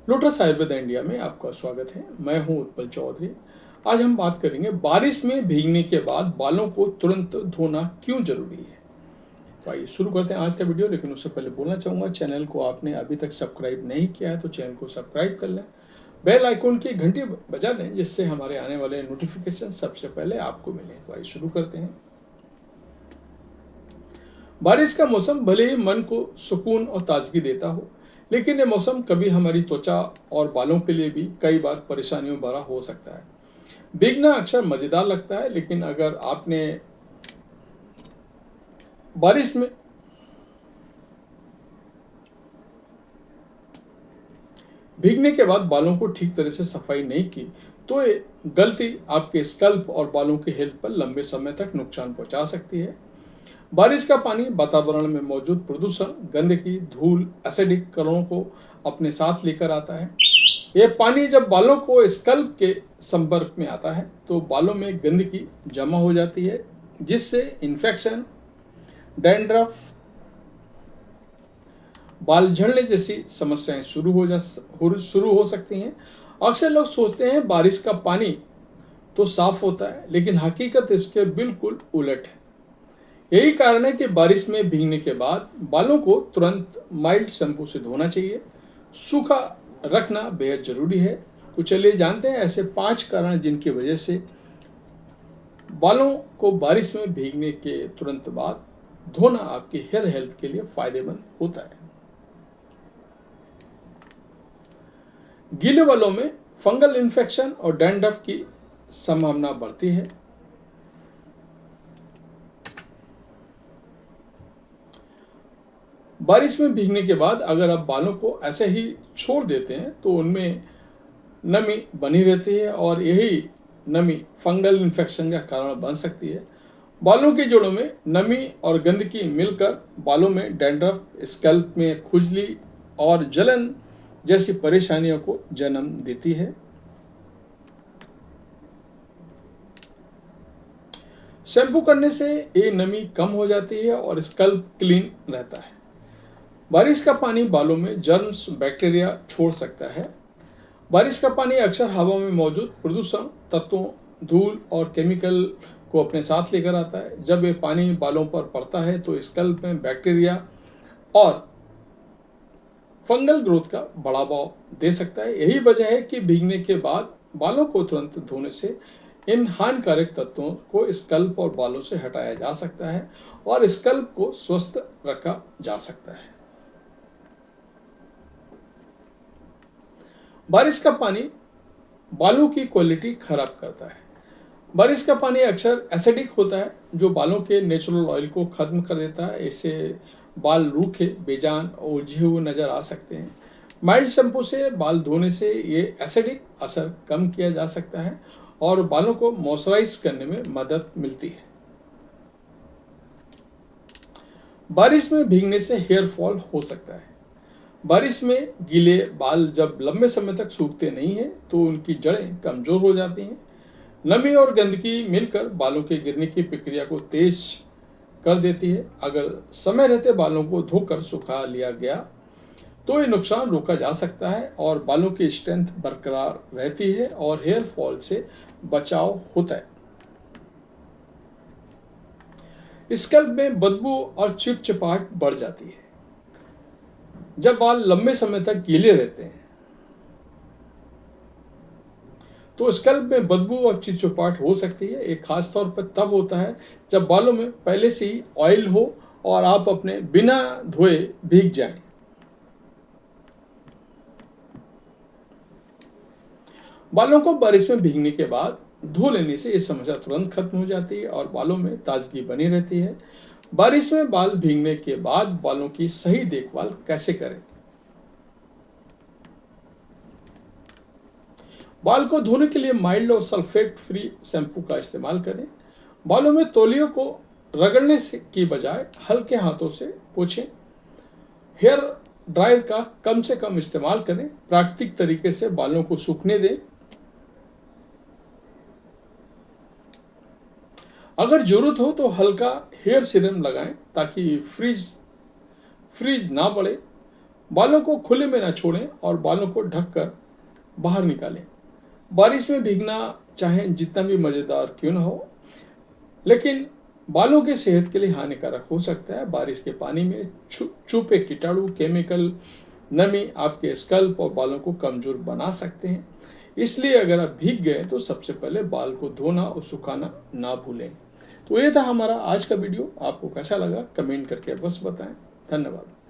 Lotus Ayurveda India में आपका स्वागत है। मैं हूं उत्पल चौधरी। आज हम बात करेंगे बारिश में भीगने के बाद बालों को तुरंत धोना क्यों जरूरी है। तो आइए शुरू करते हैं आज का वीडियो। लेकिन उससे पहले बोलना चाहूँगा, चैनल को आपने अभी तक सब्सक्राइब नहीं किया है तो चैनल को सब्सक्राइब कर लें, बेल आइकॉन की घंटी बजा दें जिससे हमारे आने वाले नोटिफिकेशन सबसे पहले आपको मिले। तो आइए शुरू करते हैं। बारिश का मौसम भले ही मन को सुकून और ताजगी देता हो, लेकिन ये मौसम कभी हमारी त्वचा और बालों के लिए भी कई बार परेशानियों भरा हो सकता है। भीगना अक्सर मजेदार लगता है, लेकिन अगर आपने बारिश में भीगने के बाद बालों को ठीक तरह से सफाई नहीं की तो ये गलती आपके स्कल्प और बालों की हेल्थ पर लंबे समय तक नुकसान पहुंचा सकती है। बारिश का पानी वातावरण में मौजूद प्रदूषण, गंदगी, धूल, एसिडिक कणों को अपने साथ लेकर आता है। यह पानी जब बालों को स्कल्प के संपर्क में आता है तो बालों में गंदगी जमा हो जाती है, जिससे इन्फेक्शन, डैंड्रफ, बाल झड़ने जैसी समस्याएं शुरू हो सकती हैं। अक्सर लोग सोचते हैं बारिश का पानी तो साफ होता है, लेकिन हकीकत इसके बिल्कुल उलट है। यही कारण है कि बारिश में भीगने के बाद बालों को तुरंत माइल्ड शैम्पू से धोना चाहिए। सूखा रखना बेहद जरूरी है। तो चलिए जानते हैं ऐसे 5 कारण जिनकी वजह से बालों को बारिश में भीगने के तुरंत बाद धोना आपकी हेयर हेल्थ के लिए फायदेमंद होता है। गीले बालों में फंगल इन्फेक्शन और डैंड्रफ की संभावना बढ़ती है। बारिश में भीगने के बाद अगर आप बालों को ऐसे ही छोड़ देते हैं तो उनमें नमी बनी रहती है और यही नमी फंगल इन्फेक्शन का कारण बन सकती है। बालों की जड़ों में नमी और गंदगी मिलकर बालों में डैंड्रफ, स्कैल्प में खुजली और जलन जैसी परेशानियों को जन्म देती है। शैम्पू करने से ये नमी कम हो जाती है और स्कल्प क्लीन रहता है। बारिश का पानी बालों में जर्म्स, बैक्टीरिया छोड़ सकता है। बारिश का पानी अक्सर हवा में मौजूद प्रदूषण तत्वों, धूल और केमिकल को अपने साथ लेकर आता है। जब ये पानी बालों पर पड़ता है तो स्कल्प में बैक्टीरिया और फंगल ग्रोथ का बढ़ावा दे सकता है। यही वजह है कि भीगने के बाद बालों को तुरंत धोने से इन हानिकारक तत्वों को स्कल्प और बालों से हटाया जा सकता है और स्कल्प को स्वस्थ रखा जा सकता है। बारिश का पानी बालों की क्वालिटी खराब करता है। बारिश का पानी अक्सर एसिडिक होता है जो बालों के नेचुरल ऑयल को खत्म कर देता है। इससे बाल रूखे, बेजान और उलझे हुए नजर आ सकते हैं। माइल्ड शैम्पू से बाल धोने से ये एसिडिक असर कम किया जा सकता है और बालों को मॉइस्चराइज करने में मदद मिलती है। बारिश में भीगने से हेयर फॉल हो सकता है। बारिश में गीले बाल जब लंबे समय तक सूखते नहीं हैं तो उनकी जड़ें कमजोर हो जाती हैं। नमी और गंदगी मिलकर बालों के गिरने की प्रक्रिया को तेज कर देती है। अगर समय रहते बालों को धोकर सुखा लिया गया तो ये नुकसान रोका जा सकता है और बालों की स्ट्रेंथ बरकरार रहती है और हेयर फॉल से बचाव होता है। स्कल्प में बदबू और चिपचिपाहट बढ़ जाती है जब बाल लंबे समय तक गीले रहते हैं। तो स्कल्प में बदबू और चिपचिपाहट हो सकती है। एक खास तौर पर तब होता है जब बालों में पहले से ही ऑयल हो और आप अपने बिना धोए भीग जाएं। बालों को बारिश में भीगने के बाद धो लेने से ये समस्या तुरंत खत्म हो जाती है और बालों में ताजगी बनी रहती है। बारिश में बाल भीगने के बाद बालों की सही देखभाल कैसे करें। बाल को धोने के लिए माइल्ड और सल्फेट फ्री शैम्पू का इस्तेमाल करें। बालों में तौलियों को रगड़ने से की बजाय हल्के हाथों से पोंछें। हेयर ड्रायर का कम से कम इस्तेमाल करें। प्राकृतिक तरीके से बालों को सूखने दें। अगर जरूरत हो तो हल्का हेयर सीरम लगाएं ताकि फ्रीज ना बढ़े। बालों को खुले में ना छोड़ें और बालों को ढककर बाहर निकालें। बारिश में भीगना चाहे जितना भी मज़ेदार क्यों ना हो, लेकिन बालों के सेहत के लिए हानिकारक हो सकता है। बारिश के पानी में छुपे कीटाणु, केमिकल, नमी आपके स्कल्प और बालों को कमजोर बना सकते हैं। इसलिए अगर आप भीग गए तो सबसे पहले बाल को धोना और सुखाना ना भूलें। तो ये था हमारा आज का वीडियो। आपको कैसा लगा कमेंट करके अवश्य बताएं। धन्यवाद।